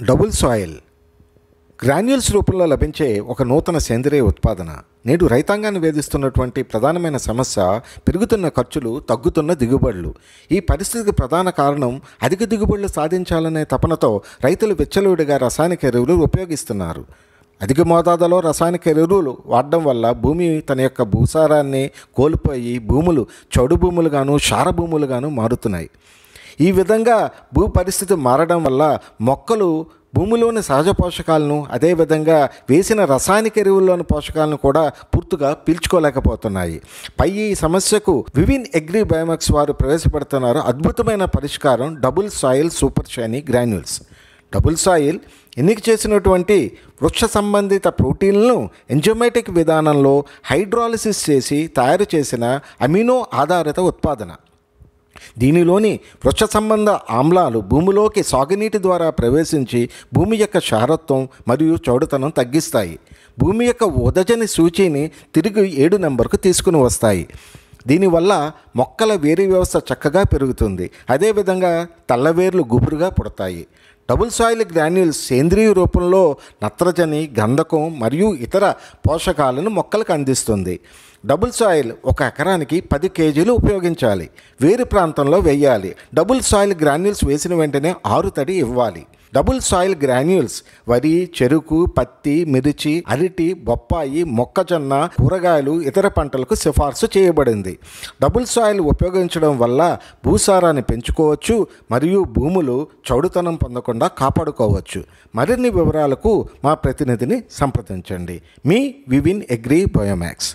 Double soil granules రూపంలో లభించే ఒక నూతన సేంద్రియ ఉత్పాదన నేడు రైతాంగాన్ని వేధిస్తున్నటువంటి ప్రధానమైన సమస్య పెరుగుతున్న ఖర్చులు, తగ్గుతున్న దిగుబడులు. ఈ పరిస్థితికి ప్రధాన కారణం అధిక దిగుబడులు సాధించాలనే తపనతో రైతులు విచ్చలవిడిగా రసాయనిక ఎరువులు ఉపయోగిస్తున్నారు. అధిక మోతాదులో రసాయనిక ఎరువులు వాడడం వల్ల భూమి తన యొక్క భూసారాన్ని కోల్పోయి భూములు చౌడు భూములుగాను, క్షార భూములుగాను మారుతున్నాయి. ఈ విధంగా భూ పరిస్థితి మారడం వల్ల మొక్కలు భూమిలోని సహజ పోషకాలను, అదేవిధంగా వేసిన రసాయనిక ఎరువుల్లోని పోషకాలను కూడా పూర్తిగా పీల్చుకోలేకపోతున్నాయి. ఈ సమస్యకు వివిన్ అగ్రి బయోమాక్స్ వారు ప్రవేశపెడుతున్నారు అద్భుతమైన పరిష్కారం double soil super shiny granules. Double soil ఎన్నిక చేసినటువంటి వృక్ష సంబంధిత ప్రోటీన్లను ఎంజైమాటిక్ విధానంలో హైడ్రాలిసిస్ చేసి తయారు చేసిన అమినో ఆధారిత ఉత్పాదన. దీనిలోని వృక్ష సంబంధ ఆమ్లాలు భూమిలోకి సాగునీటి ద్వారా ప్రవేశించి భూమి యొక్క క్షారత్వం మరియు చౌడుతనం తగ్గిస్తాయి. భూమి యొక్క ఉదజని సూచీని తిరిగి 7 నెంబర్కు తీసుకుని వస్తాయి. దీనివల్ల మొక్కల వేరు వ్యవస్థ చక్కగా పెరుగుతుంది. అదేవిధంగా తెల్లవేర్లు గుబురుగా పుడతాయి. డబుల్ సాయిల్ గ్రాన్యూల్స్ సేంద్రియ రూపంలో నత్రజని, గంధకం మరియు ఇతర పోషకాలను మొక్కలకు అందిస్తుంది. డబుల్ సాయిల్ 1 ఎకరానికి 10 కేజీలు ఉపయోగించాలి. వేరు ప్రాంతంలో వేయాలి. డబుల్ సాయిల్ గ్రాన్యూల్స్ వేసిన వెంటనే 6 తడి ఇవ్వాలి. డబుల్ సాయిల్ గ్రాన్యూల్స్ వరి, చెరుకు, పత్తి, మిర్చి, అరటి, బొప్పాయి, మొక్కజొన్న, కూరగాయలు, ఇతర పంటలకు సిఫార్సు చేయబడింది. డబుల్ సాయిల్ ఉపయోగించడం వల్ల భూసారాన్ని పెంచుకోవచ్చు మరియు భూములు చౌడుతనం పొందకుండా కాపాడుకోవచ్చు. మరిన్ని వివరాలకు మా ప్రతినిధిని సంప్రదించండి. మీ వివిన్ అగ్రి బయోమాక్స్.